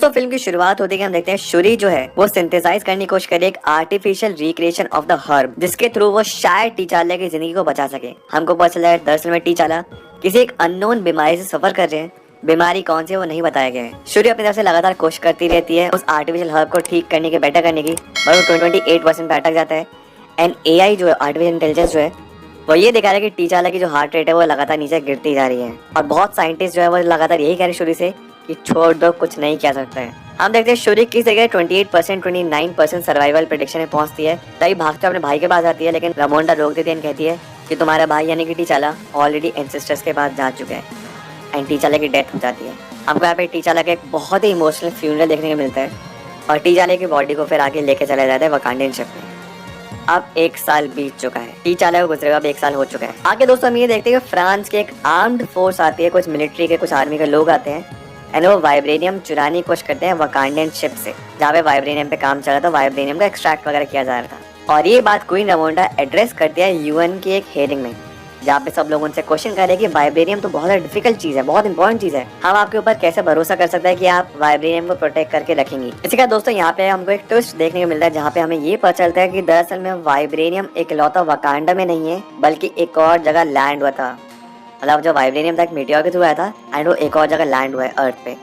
तो फिल्म की शुरुआत होती है, हम देखते हैं शूरी जो है वो सिंथेसाइज करने की कोशिश करे एक artificial recreation of the herb, जिसके थ्रू वो शायद टीचाला की जिंदगी को बचा सके। हमको पता चला है दरअसल में टीचाला किसी एक अननोन बीमारी से सफर कर रहे हैं। बीमारी कौन सी है वो नहीं बताया गया है। शूरी अपनी तरफ से लगातार कोशिश करती रहती है उस आर्टिफिशियल हर्ब को ठीक करने की, बेटर करने की, पर वो 28% पे अटक जाता है। एंड एआई जो है, आर्टिफिशियल इंटेलिजेंस जो है, वो ये दिखा रहा है कि टीचाला की जो हार्ट रेट है वो लगातार नीचे गिरती जा रही है। और बहुत साइंटिस्ट जो है वो लगातार यही कह रहे शूरी से कि छोड़ दो, कुछ नहीं किया सकता है। हम देखते हैं शूरी किस जगह 28% 29% सर्वाइवल प्रेडिक्शन में पहुंचती है। तभी भागते अपने भाई के पास आती है, लेकिन रामोंडा रोक देती है, कहती है कि तुम्हारा भाई यानी कि टीचाला ऑलरेडी एंसेस्टर्स के पास जा चुका है। एंड टीचाला की डेथ हो जाती है। हमको यहाँ पे टीचाला का एक बहुत ही इमोशनल फ्यूनरल देखने को मिलता है और टीचाला की बॉडी को फिर आगे लेके चला जाता है वकांडियन शिप में। अब 1 साल बीत चुका है, टीचाला को गुजरे अब 1 साल हो चुका है। आगे दोस्तों हम ये देखते हैं कि फ्रांस की एक आर्म्ड फोर्स आती है, कुछ मिलिट्री के, कुछ आर्मी के लोग आते हैं एंड वो वाइब्रेनियम चुराने की कोशिश करते हैं वकांडियन शिप से, जहाँ पे वाइब्रेनियम पे काम चल रहा था, वाइब्रेनियम का एक्सट्रैक्ट वगैरह किया जा रहा था। और ये बात क्वीन रामोंडा एड्रेस करती है यूएन की एक हेयरिंग में, जहाँ पे सब लोग उनसे क्वेश्चन कर रहे हैं कि वाइब्रेनियम तो बहुत डिफिकल्ट चीज है, बहुत इंपॉर्टेंट चीज है, हम आपके ऊपर कैसे भरोसा कर सकते हैं कि आप वाइब्रेनियम को प्रोटेक्ट करके रखेंगी। इसी का दोस्तों यहाँ पे हमको एक ट्विस्ट देखने को मिलता है, जहाँ पे हमें ये पता चलता है कि दरअसल में वाइब्रेनियम एक लौता वकांडा में नहीं है, बल्कि एक और जगह लैंड हुआ था। मतलब जो वाइब्रेनियम था एक मीटियोर के थ्रू आया था एंड वो एक और जगह लैंड हुआ है अर्थ पे,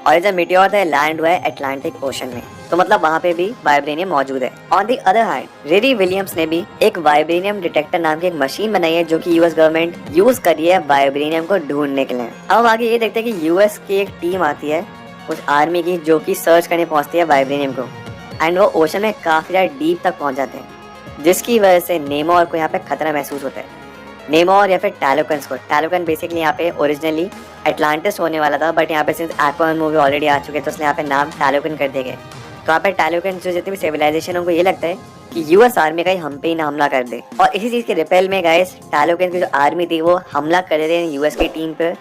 और जो मीटियोर था लैंड हुआ है अटलांटिक ओशन में। तो मतलब वहाँ पे भी वाइब्रेनियम मौजूद है। On the other hand Riri Williams ने भी एक वाइब्रेनियम डिटेक्टर नाम की एक मशीन बनाई है, जो कि यूएस गवर्नमेंट यूज कर रही है वाइब्रेनियम को ढूंढने के लिए। अब आगे ये देखते हैं कि यूएस की एक टीम आती है कुछ आर्मी की, जो कि सर्च करने पहुंचती है वाइब्रेनियम को, एंड वो ओशन में काफी ज्यादा डीप तक पहुंच जाते हैं, जिसकी वजह से नेमोर को यहाँ पे खतरा महसूस होता है। नेमोर या फिर टैलोकन्स को, टैलोकन बेसिकली यहाँ पे ओरिजिनली एटलांटिस होने वाला था, बट यहाँ पे सिंस एक्वामैन मूवी ऑलरेडी आ चुके हैं तो उसने यहाँ पे नाम टैलोकन कर दिए गए। तो यहाँ पे टैलोकन जो जितनी भी सिविलाइजेशन उनको ये लगता है कि यूएस आर्मी का ही हम पे ही ना हमला कर दे, और इसी चीज के रिपेल में गाइस टैलोकन की जो आर्मी थी वो हमला कर देते हैं यूएस की टीम पे,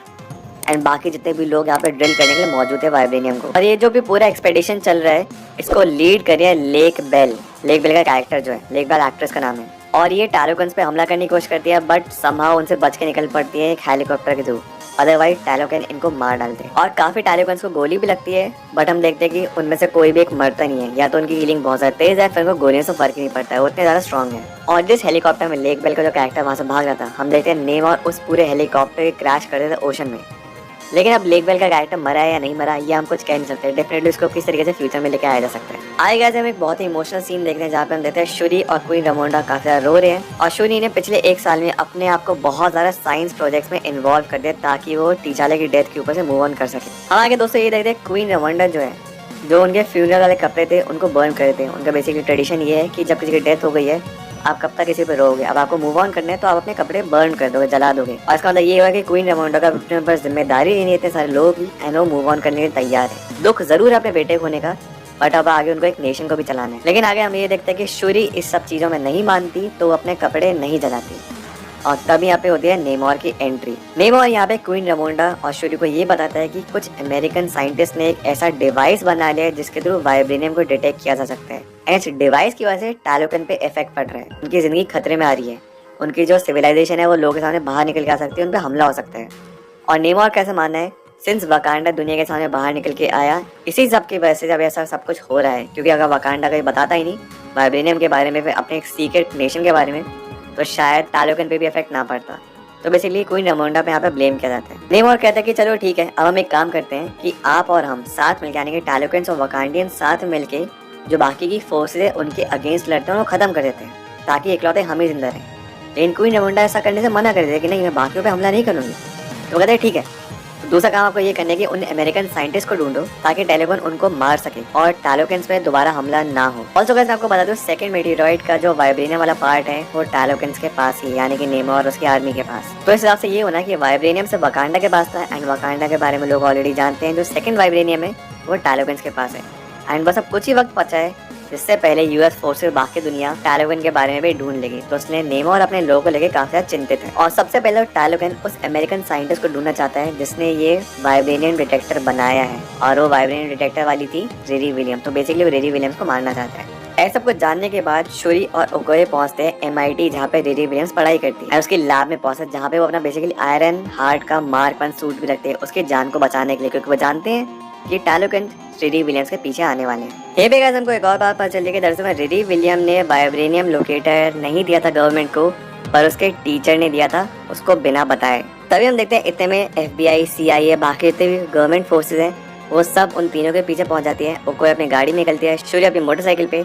एंड बाकी जितने भी लोग यहाँ पे ड्रिल करने के लिए मौजूद है वाइब्रेनियम को। और ये जो भी पूरा एक्सपेडिशन चल रहा है इसको लीड कर रही है लेक बेल। लेक बेल का कैरेक्टर जो है, लेक बेल एक्ट्रेस का नाम है, और ये टैलोकन्स पे हमला करने की कोशिश करती है, बट समहाउ उनसे बच के निकल पड़ती है एक हेलीकॉप्टर के थ्रू, अदरवाइज टैलोकन इनको मार डालते हैं। और काफी टैलोकन्स को गोली भी लगती है, बट हम देखते हैं कि उनमें से कोई भी एक मरता नहीं है, या तो उनकी हीलिंग बहुत ज्यादा तेज है, फिर उनको गोलियों से फर्क नहीं पड़ता है, वो उतने ज्यादा स्ट्रॉन्ग है। और जिस हेलीकॉप्टर में लेक बेल का जो कैरेक्टर वहां से भाग रहा था, हम देखते हैं नेम और उस पूरे हेलीकॉप्टर के क्रैश कर देते ओशन में। लेकिन अब लेक बेल का कैरेक्टर मरा है या नहीं मरा ये हम कुछ कह नहीं सकते, डेफिनेटली उसको किस तरीके से फ्यूचर में लेके आया जा सकता है। आए गए हम एक बहुत ही इमोशनल सीन देखते हैं, जहाँ पे हम देखते हैं शूरी और क्वीन रामोंडा काफी ज्यादा रो रहे हैं, और शूरी ने पिछले 1 साल में अपने आप को बहुत ज्यादा साइंस प्रोजेक्ट्स में इन्वॉल्व कर दिया ताकि वो टीचाला की डेथ के ऊपर से मूव ऑन कर सके। हम आगे दोस्तों ये देखते हैं क्वीन रामोंडा जो है, जो उनके फ्यूनरल वाले कपड़े थे उनको बर्न कर देते हैं। उनका बेसिकली ट्रेडिशन ये है कि जब किसी की डेथ हो गई है आप कब तक किसी पे रोगे, अब आपको मूव ऑन करना है तो आप अपने कपड़े बर्न कर दोगे, जला दोगे। और इसका मतलब ये हुआ कि क्वीन रामोंडा का अपने ऊपर जिम्मेदारी लेनी है इतने सारे लोगों की, एंड वो मूव ऑन करने के लिए तैयार है। दुख जरूर है अपने बेटे को होने का, बट अब आगे उनको एक नेशन को भी चलाना है। लेकिन आगे हम ये देखते हैं कि शूरी इस सब चीजों में नहीं मानती, तो वो अपने कपड़े नहीं जलाती, और तब यहाँ पे होती है नेमोर की एंट्री। नेमोर यहाँ पे क्वीन रामोंडा और शूरी को ये बताता है कि कुछ अमेरिकन साइंटिस्ट ने एक ऐसा डिवाइस बना लिया है जिसके थ्रू वाइब्रेनियम को डिटेक्ट किया जा सकता है। इस डिवाइस की वजह से टैलोकन पे इफेक्ट पड़ रहा है, उनकी जिंदगी खतरे में आ रही है, उनकी जो सिविलाइजेशन है वो लोगों के सामने बाहर निकल के आ सकती है, उन पर हमला हो सकता है। और नेमोर कैसे मानना है, सिंस वकांडा दुनिया के सामने बाहर निकल के आया, इसी सब की वजह से जब ऐसा सब कुछ हो रहा है, क्योंकि अगर वकांडा कहीं बताता ही नहीं वाइब्रेनियम के बारे में, अपने एक सीक्रेट नेशन के बारे में, तो शायद टैलोकन पे भी इफेक्ट ना पड़ता। तो बेसिकली क्वीन रामोंडा पे यहाँ पे ब्लेम किया जाता है। नेमोर कहता है कि चलो ठीक है, अब हम एक काम करते हैं कि आप और हम साथ मिलकर, यानी कि टैलोकन्स और वकांडियन साथ मिलके जो बाकी की फोर्सेज है उनके अगेंस्ट लड़ते हैं, उनको खत्म कर देते हैं, ताकि इकलौते हम ही जिंदा रहें। लेकिन क्वीन रामोंडा ऐसा करने से मना कर देते कि नहीं, मैं बाकियों पे हमला नहीं करूंगी। तो कहते हैं ठीक है, तो दूसरा काम आपको ये करने की उन अमेरिकन साइंटिस्ट को ढूंढो ताकि टैलोकन उनको मार सके और टैलोकन्स पे दोबारा हमला ना हो। ऑल्सो गाइस आपको बता दूं, सेकंड मेटेरॉइड का जो वाइब्रेनियम वाला पार्ट है वो टैलोकन्स के पास ही, यानी कि नेमोर और उसकी आर्मी के पास। तो इस हिसाब से ये होना कि वाइब्रेनियम से वकांडा के पास था, एंड वकांडा के बारे में लोग ऑलरेडी जानते हैं, जो सेकंड वाइब्रेनियम है वो टैलोकन्स के पास है। एंड बस अब कुछ ही वक्त बचा है जिससे पहले यूएस फोर्सेस बाकी दुनिया टैलोकन के बारे में भी ढूंढ लेगी। तो उसने नेमोर अपने लोगों को लेकर काफी ज्यादा चिंतित है, और सबसे पहले टैलोकन उस अमेरिकन साइंटिस्ट को ढूंढना चाहता है जिसने ये वाइब्रेनियम डिटेक्टर बनाया है, और वो वाइब्रेनियम डिटेक्टर वाली थी रेरी विलियम्स। तो बेसिकली वो रेरी विलियम्स को मारना चाहता है। ऐसा कुछ जानने के बाद शूरी और ओगोए पहुंचते हैं MIT, जहाँ पे रेरी विलियम्स पढ़ाई करती है। उसकी लैब में पहुंचते जहाँ पे वो अपना बेसिकली आयरन हार्ट का मार्क 1 सूट भी रखते हैं उसके जान को बचाने के लिए, क्योंकि वो जानते हैं कि टैलोकन रिरी विलियम्स के पीछे आने वाले हैं। ये भी हमको एक और बात पता चल रही है कि दरअसल में रिरी विलियम ने वाइब्रेनियम लोकेटर नहीं दिया था गवर्नमेंट को, पर उसके टीचर ने दिया था, उसको बिना बताए। तभी हम देखते हैं इतने में FBI, CIA, बाकी जितने भी गवर्नमेंट फोर्सेज हैं वो सब उन तीनों के पीछे पहुंच जाती है। वो कोई अपनी गाड़ी में निकलती है, शूरी अपनी मोटरसाइकिल पे,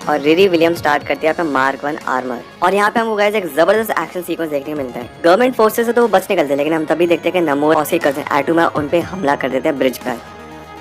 और रिरी विलियम स्टार्ट करती है अपना Mark 1 आर्मर। और यहाँ पे हमको गाइस एक जबरदस्त एक्शन सीक्वेंस देखने को मिलता है। गवर्नमेंट फोर्सेस से तो वो बच निकलते हैं, लेकिन हम तभी देखते हैं कि नमोर और उसके कजिन एटोमा उन पे हमला कर देते हैं ब्रिज पर।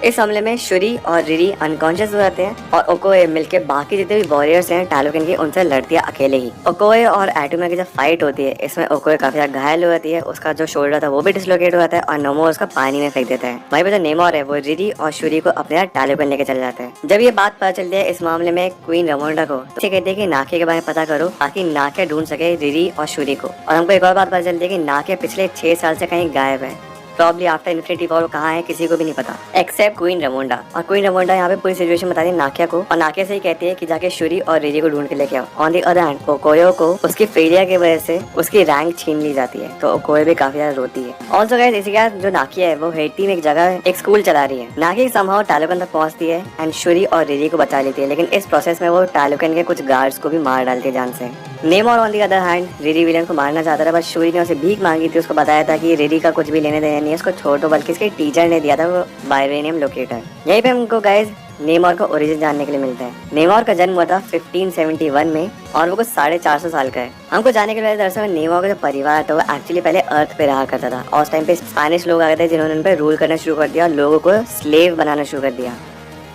इस हमले में शूरी और रिरी अनकॉन्शियस हो जाते हैं और ओकोए मिलके बाकी जितने भी वॉरियर्स हैं टैलोकन के उनसे लड़ती है अकेले ही। ओकोए और एटोमा की जब फाइट होती है इसमें ओकोए काफी ज्यादा घायल हो जाती है, उसका जो शोल्डर था वो भी डिसलोकेट हो जाता है और नमोर उसका पानी में फेंक देता है। वहीं पे जो नेमोर है वो रिरी और शूरी को अपने साथ टैलोकन लेके चले जाते हैं। जब ये बात पता चलती है इस मामले में क्वीन रमोंडा को, तो कहते हैं कि नाके के बारे में पता करो ताकि नाके ढूंढ सके रिरी और शूरी को। और हमको एक और बात पता चलती है कि नाके पिछले 6 साल से कहीं गायब है। प्रॉब्ली आफ्टर इन्फिनिटी वॉर कहाँ है किसी को भी नहीं पता एक्सेप्ट क्वीन रमोंडा। और क्वीन रमोंडा यहाँ पे पूरी सिचुएशन बताती है नाकिया को, और नाकिया से ही कहती है कि जाके शूरी और रिरी को ढूंढ के लेके आओ। ऑन दी अदर हैंड ओकोयो को उसकी फेलियर की वजह से उसकी रैंक छीन ली जाती है, तो ओकोयो भी काफी ज्यादा रोती है। ऑल्सो गाइस इसी के साथ जो नाकिया है वो हेटी में एक जगह एक स्कूल चला रही है। नाकिया समहाउ टैलोकन तक पहुंचती है एंड शूरी और रिरी को बचा लेती है, लेकिन इस प्रोसेस में वो टैलोकन के कुछ गार्ड्स को भी मार डालती है जान से। नेमोर on the other hand Riri William को मारना चाहता था, बस शूरी ने उसे भीख मांगी थी, उसको बताया था कि रिरी का कुछ भी लेने देने नहीं है, उसको छोड़ दो, बल्कि इसके टीचर ने दिया था वो वाइब्रेनियम लोकेटर। यहीं पे हमको गाइस नेमोर का ओरिजिन जानने के लिए मिलता है। नेमोर का जन्म हुआ था 1571 में और वो कुछ 450 साल का है। हमको जानने के लिए दरअसल नेमोर का जो परिवार था वो एक्चुअली पहले अर्थ पे रहा करता था और उस टाइम पे स्पेनिश लोग आ गए थे जिन्होंने उन पे रूल करना शुरू कर दिया और लोगों को स्लेव बनाना शुरू कर दिया।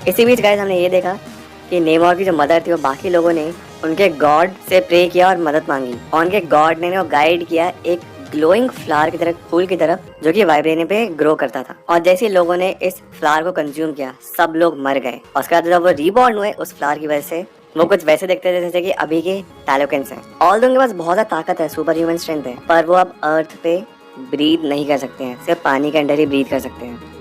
इसी बीच गाइस हमने ये देखा कि नेमोर की जो मदर थी वो बाकी लोगों ने उनके गॉड से प्रे किया और मदद मांगी, और उनके गॉड ने वो गाइड किया एक ग्लोइंग फ्लावर की तरफ, फूल की तरफ, जो कि वाइब्रेनियम पे ग्रो करता था। और जैसे लोगों ने इस फ्लावर को कंज्यूम किया सब लोग मर गए। और उसके बाद जब वो रीबॉर्न हुए उस फ्लावर की वजह से वो कुछ वैसे दिखते थे जैसे कि अभी के टैलोकन्स हैं। ऑल्दो उनके पास बहुत ज्यादा ताकत है, सुपर ह्यूमन स्ट्रेंथ है, पर वो अब अर्थ पे ब्रीथ नहीं कर सकते हैं, सिर्फ पानी के अंदर ही ब्रीथ कर सकते हैं।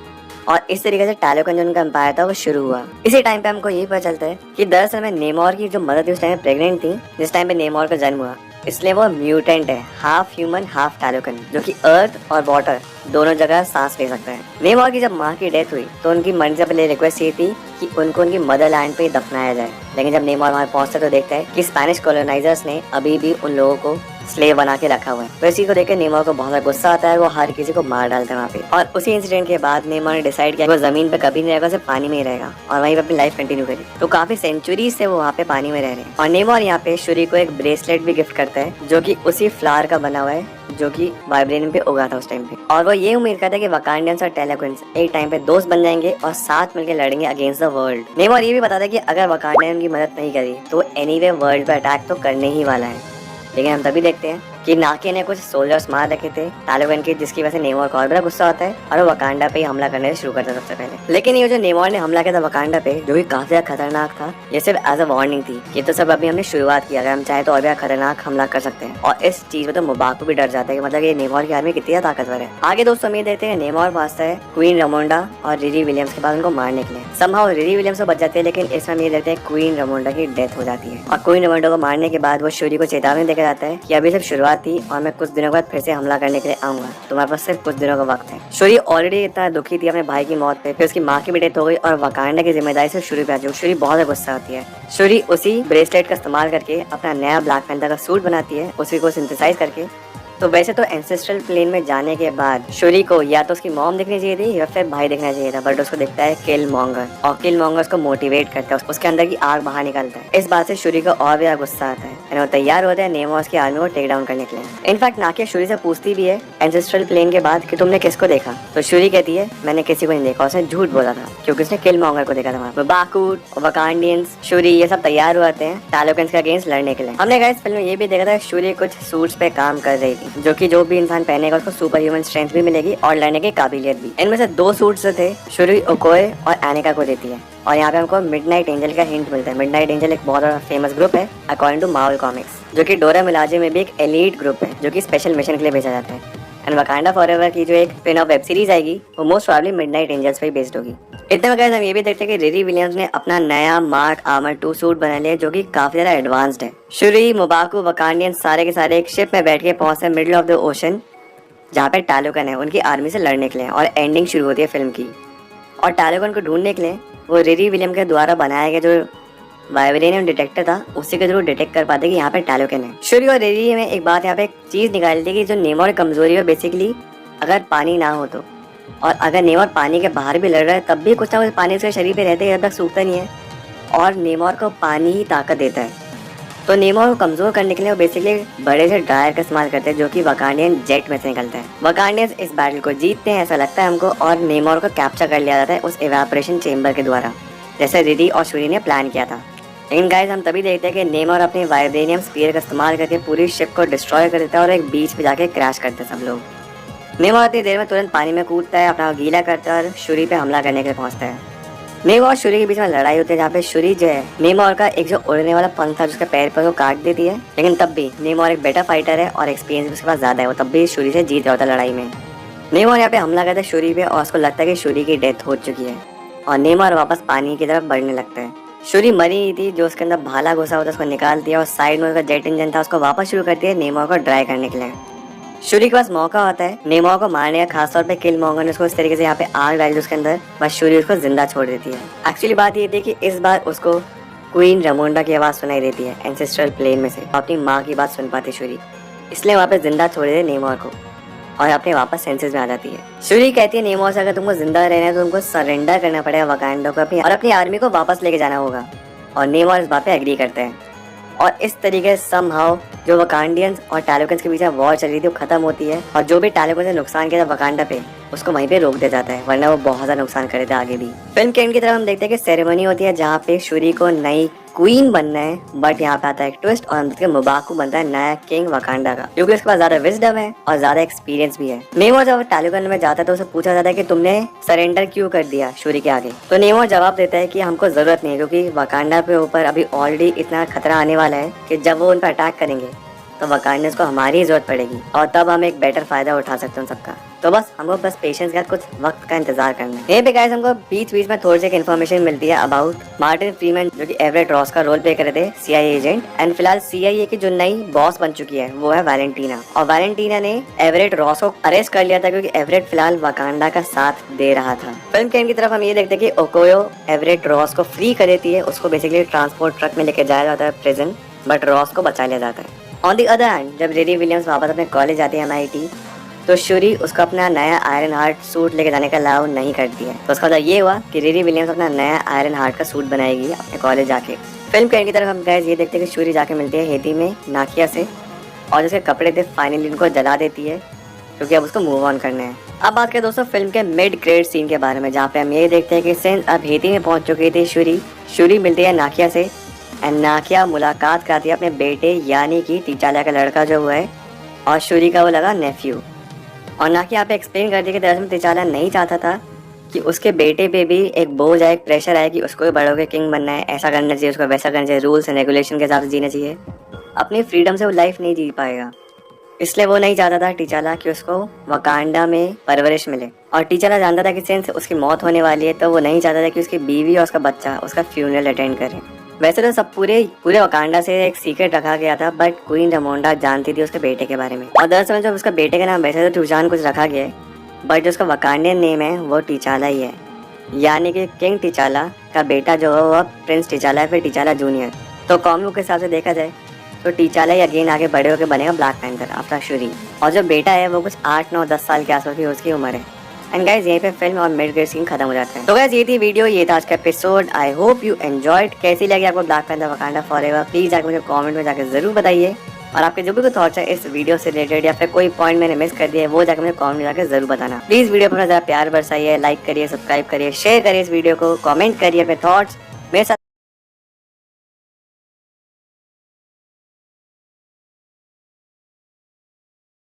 और इस तरीके से टैलोकन जो उनका एम्पायर था वो शुरू हुआ। इसी टाइम पे हमको यही पता चलता है कि दरअसल में नेमोर की जो मदर थी उस टाइम प्रेग्नेंट थी जिस टाइम पे नेमोर का जन्म हुआ, इसलिए वो म्यूटेंट है, हाफ ह्यूमन हाफ टैलोकन, जो कि अर्थ और वाटर दोनों जगह सांस ले सकता है। नेमोर की जब माँ की डेथ हुई तो उनकी मर्जी से पहले रिक्वेस्ट ये थी कि उनको उनकी मदरलैंड पे दफनाया जाए, लेकिन जब नेमोर वहाँ पहुंचता तो देखता है कि स्पेनिश कॉलोनाइजर्स ने अभी भी उन लोगों को स्लेव बना के रखा हुआ है। तो इसी को देख के नेमोर को बहुत गुस्सा आता है, वो हर किसी को मार डालता है वहाँ पे। और उसी इंसिडेंट के बाद नेमोर ने डिसाइड किया वो जमीन पे कभी नहीं रहेगा, सिर्फ पानी में ही रहेगा और वहीं पे अपनी लाइफ कंटिन्यू करेगी। तो काफी सेंचुरी से वो वहाँ पे पानी में रह रहे हैं। और नेमोर यहाँ पे शूरी को एक ब्रेसलेट भी गिफ्ट करता है जो कि उसी फ्लावर का बना हुआ है जो कि वाइब्रेनियम पे उगा था उस टाइम पे। और वो ये उम्मीद करता है कि वकांडियंस और टैलोकन्स एक टाइम पे दोस्त बन जाएंगे और साथ मिलकर लड़ेंगे अगेंस्ट द वर्ल्ड। नेमोर ये भी बताता है कि अगर वकांडियन की मदद नहीं करी तो एनीवे वर्ल्ड पे अटैक तो करने ही वाला है। लेकिन हम तभी देखते हैं कि नाके ने कुछ सोल्जर्स मार रखे थे टैलोकन के, जिसकी वजह से नेमोर को और बड़ा गुस्सा आता है और वो वकांडा पे ही हमला करने से शुरू करता सबसे पहले। लेकिन ये जो नेमोर ने हमला किया था वकांडा पे, जो कि काफी ज्यादा खतरनाक था, ये सिर्फ एज अ वार्निंग थी। ये तो सब अभी हमने शुरुआत की, अगर हम चाहे तो और भी खतरनाक हमला कर सकते हैं। और इस चीज में तो मुबाको भी डर जाता है कि मतलब ये नेमोर की आर्मी कितनी ज्यादा ताकतवर है। आगे दोस्तों उम्मीद देते हैं नेमोर पहुंचता है क्वीन रमोंडा और रिरी विलियम्स के पास उनको मारने के लिए। समहाउ रिरी विलियम्स तो बच जाते हैं, लेकिन इसमें हम ये देखते हैं क्वीन रमोंडा की डेथ हो जाती है। और क्वीन रमोंडा को मारने के बाद वो शूरी को चेतावनी देकर जाता है कि अभी सिर्फ शुरुआत थी और मैं कुछ दिनों बाद फिर से हमला करने के लिए आऊंगा, तुम्हारे पास सिर्फ कुछ दिनों का वक्त है। शूरी ऑलरेडी इतना दुखी थी अपने भाई की मौत पे, फिर उसकी माँ की भी डेथ हो गई और वकांडा की जिम्मेदारी से शूरी पे आ चुकी। शूरी बहुत गुस्सा होती है। शूरी उसी ब्रेसलेट का इस्तेमाल करके अपना नया ब्लैक पैंथर का सूट बनाती है, उसी को सिंथेसाइज करके। तो वैसे तो एंसेस्ट्रल प्लेन में जाने के बाद शूरी को या तो उसकी मॉम दिखनी चाहिए थी या फिर भाई दिखना चाहिए था, बट उसको दिखता है किल मॉन्गर, और किल मॉन्गर उसको मोटिवेट करता है, उसके अंदर की आग बाहर निकालता है। इस बात से शूरी को और भी गुस्सा आता है, वो तैयार होता है नेमोर की आर्मी को टेक डाउन करने के लिए। इनफैक्ट नाकिया शूरी से पूछती भी है एंसेस्ट्रल प्लेन के बाद कि तुमने किसको देखा, तो शूरी कहती है मैंने किसी को नहीं देखा, उसने झूठ बोला था क्योंकि उसने किल मॉन्गर को देखा था। बाकूट, वकांडियंस, शूरी ये सब तैयार हुए हैं टैलोकन्स के अगेंस्ट लड़ने के लिए। हमने गाइस फिल्म में ये भी देखा था शूरी कुछ सूट्स पे काम कर रही थी, जो कि जो भी इंसान पहनेगा उसको सुपर ह्यूमन स्ट्रेंथ भी मिलेगी और लड़ने की काबिलियत भी। इनमें से 2 सूट्स थे शूरी ओकोए और एनिका को देती है। और यहाँ पे हमको मिडनाइट एंजल का हिंट मिलता है। मिडनाइट एंजल एक बहुत बड़ा फेमस ग्रुप है अकॉर्डिंग टू मार्वल कॉमिक्स, जो कि डोरा मिलाजे में भी एक एलीट ग्रुप है जो कि स्पेशल मिशन के लिए भेजा जाता है। एंड वकांडा फॉरएवर की जो एक स्पिन ऑफ वेब सीरीज आएगी वो मोस्ट प्रोबब्ली मिडनाइट एंजल्स पे बेस्ड होगी। इतने में गाइस हम ये भी देखते हैं कि रिरी विलियम्स ने अपना नया मार्क आर्मर 2 सूट बना लिया जो कि काफी ज्यादा एडवांस्ड है। शूरी, मुबाको, वकांडियन सारे के सारे एक शिप में बैठ के पहुंचते हैं मिडिल ऑफ द ओशन, जहाँ पे टैलोकन है उनकी आर्मी से लड़ने के लिए। और एंडिंग शुरू होती है फिल्म की। और टैलोगन को ढूंढने के लिए वो रिरी विलियम के द्वारा बनाया गया जो वाइब्रेनियम डिटेक्टर था उसी के थ्रू डिटेक्ट कर पाते कि यहाँ पे टैलोगन है। शूरी और रिरी में एक बात यहाँ पे एक चीज निकाली थी कि जो नेमोर की कमजोरी है बेसिकली अगर पानी ना हो तो, और अगर नेमोर पानी के बाहर भी लड़ रहा है तब भी कुछ ना कुछ पानी उसके शरीर पे रहते हैं, जब तक सूखता नहीं है, और नेमोर को पानी ही ताकत देता है। तो नेमोर को कमजोर करने के लिए वो बेसिकली बड़े से ड्रायर का इस्तेमाल करते हैं जो कि वकांडियन जेट में से निकलता है। वकांडियंस इस बैटल को जीतते हैं ऐसा लगता है हमको, और नेमोर को कैप्चर कर लिया जाता है उस इवेपोरेशन चेंबर के द्वारा, जैसे रिरी और शूरी ने प्लान किया था। लेकिन गाइस हम तभी देखते हैं कि नेमोर अपने वाइब्रेनियम स्पीयर का इस्तेमाल करके पूरी शिप को डिस्ट्रॉय कर देता है और एक बीच पे जाके क्रैश करते हैं सब लोग। नेमोर इतनी देर में तुरंत पानी में कूदता है, अपना गीला करता है और शूरी पे हमला करने के लिए पहुंचता है। नेमोर और शूरी के बीच में लड़ाई होती है जहाँ पे शूरी जो है नेमोर का एक जो उड़ने वाला पंख था जिसके पैर पर वो काट देती है, लेकिन तब भी नेमोर एक बेटर फाइटर है और एक्सपीरियंस उसके पास ज्यादा है, वो तब भी शूरी से जीत जाता है लड़ाई में। नेमोर यहाँ पे हमला करता है शूरी पे और उसको लगता है कि शूरी की डेथ हो चुकी है और नेमोर वापस पानी की तरफ बढ़ने लगता है। शूरी मरी ही थी, जो उसके अंदर भाला घुसा होता है उसको निकाल दिया और साइड में उसका जेट इंजन था उसको वापस शुरू कर दिया नेमोर को ड्राई करने के लिए। शूरी के पास मौका होता है नेमोर को मारने का, खासतौर पे किल मॉन्गर ने उसको इस तरीके से यहाँ पे आग डाली उसके अंदर, बस शूरी उसको जिंदा छोड़ देती है। एक्चुअली बात ये थी कि इस बार उसको क्वीन रमोंडा की आवाज सुनाई देती है एंसेस्ट्रल प्लेन में से, अपनी माँ की बात सुन पाती शूरी, इसलिए वहाँ पे जिंदा छोड़ देते नेमोर को और अपने वापस सेंसेस में आ जाती है। शूरी कहती है नेमोर से अगर तुमको जिंदा रहना है तो तुमको सरेंडर करना पड़ेगा वकांडा को और अपनी आर्मी को वापस लेके जाना होगा, और नेमोर इस बात पे एग्री करते हैं। और इस तरीके से समहाउ जो वकांडियंस और टैलोगन्स के बीच में वॉर चल रही थी वो खत्म होती है और जो भी टैलोगन ने नुकसान किया था वकांडा पे उसको वहीं पे रोक दिया जाता है, वरना वो बहुत ज्यादा नुकसान करे थे आगे भी। फिल्म के एंड की तरफ हम देखते हैं कि सेरेमनी होती है जहाँ पे शूरी को नई क्वीन बनना है, बट यहाँ पे आता है एक ट्विस्ट और अंदर के मुबाकू बनता है नया किंग वकांडा का, क्योंकि उसके पास ज्यादा विजडम है और ज्यादा एक्सपीरियंस भी है। नेमोर जब टैलोगन में जाता है तो उसे पूछा जाता है कि तुमने सरेंडर क्यों कर दिया शूरी के आगे, तो नेमोर जवाब देता है कि हमको जरूरत नहीं है क्योंकि वकांडा पे ऊपर अभी ऑलरेडी इतना खतरा आने वाला है कि जब वो उन पर अटैक करेंगे तो वकांडियंस को हमारी जरूरत पड़ेगी और तब हम एक बेटर फायदा उठा सकते हैं सबका। तो बस हमको बस पेशेंस के साथ कुछ वक्त का इंतजार करना है। यहीं पे गाइस हमको बीच बीच में थोड़ी सी इन्फॉर्मेशन मिलती है अबाउट मार्टिन फ्रीमैन जो कि एवरेट रॉस का रोल प्ले कर रहे थे CIA एजेंट, एंड फिलहाल CIA की जो नई बॉस बन चुकी है वो है वैलेंटीना, और वैलेंटीना ने एवरेट रॉस को अरेस्ट कर लिया था क्योंकि एवरेट फिलहाल वकांडा का साथ दे रहा था। फिल्म के एंड की तरफ हम ये देखते हैं कि ओकोयो एवरेट रॉस को फ्री कर देती है, उसको बेसिकली ट्रांसपोर्ट ट्रक में लेके जाया जाता है प्रिजन, बट रॉस को बचा लिया जाता है। ऑन दी अदर हैंड जब रिरी विलियम्स वापस अपने कॉलेज आती है MIT, तो शूरी उसको अपना नया आयरन हार्ट सूट लेके जाने का अलाउ नहीं करती है, तो उसका मतलब ये हुआ कि रिरी विलियम्स अपना नया आयरन हार्ट का सूट बनाएगी अपने कॉलेज जाके। फिल्म के एंड की तरफ हम गाइस ये देखते हैं कि शूरी जाके मिलती है हेती में नाकिया से और जिसके कपड़े थे फाइनली उनको जला देती है क्योंकि अब उसको मूव ऑन करना है। अब बात करें दोस्तों फिल्म के मिड क्रेडिट सीन के बारे में, जहाँ पे हम ये देखते हैं कि सिंस अब हेती में पहुंच चुकी थी शूरी मिलती है नाकिया से एंड नाकिया मुलाकात कराती है अपने बेटे यानी कि टीचाला का लड़का जो हुआ है और शूरी का वो लगा नेफ्यू, और नाकिया यहाँ पे एक्सप्लेन कर दिया कि दरअसल टीचाला नहीं चाहता था कि उसके बेटे पे भी एक बोझ आए, एक प्रेशर आए कि उसको भी बड़ों के किंग बनना है, ऐसा करना चाहिए, उसको वैसा करना चाहिए, रूल्स एंड रेगुलेशन के हिसाब से जीना चाहिए, अपनी फ्रीडम से वो लाइफ नहीं जी पाएगा, इसलिए वो नहीं चाहता था टीचाला कि उसको वकांडा में परवरिश मिले। और टीचाला जानता था कि सिंस उसकी मौत होने वाली है तो वो नहीं चाहता था कि उसकी बीवी और उसका बच्चा उसका फ्यूनरल अटेंड करे। वैसे तो सब पूरे वकांडा से एक सीक्रेट रखा गया था, बट क्वीन रमोंडा जानती थी उसके बेटे के बारे में, और दरअसल जब उसका बेटे का नाम वैसे तो टूजान कुछ रखा गया है, बट जो उसका वकांडियन नेम है वो टीचाला ही है, यानी कि किंग टीचाला का बेटा जो है वो प्रिंस टीचाला है, फिर टीचाला जूनियर। तो कॉमिक बुक के हिसाब से देखा जाए तो टीचाला ही अगेन आगे बड़े होकर बनेगा ब्लैक पैंथर आफ्टर शूरी, और जो बेटा है वो कुछ 8, 9, 10 साल के आसपास की उसकी उम्र है। एंड गाइस यहीं पे फिल्म और मिड ग्रेड सीन खत्म हो जाता है। तो गाइस ये थी वीडियो, ये था आज का episode. I hope you enjoyed. कैसी लगी आपको black panther Wakanda forever, please जाकर मुझे कमेंट में जाकर जरूर बताइए, और आपके जो भी थॉट्स है इस वीडियो से रिलेटेड या फिर कोई पॉइंट मैंने मिस कर दिया है वो जाकर मुझे कमेंट में जाकर जरूर बताना। प्लीज वीडियो पर जरा प्यार बरसाइए, लाइक करिए, सब्सक्राइब करिए, शेयर करिए इस वीडियो को, कमेंट करिए अपने थॉट्स,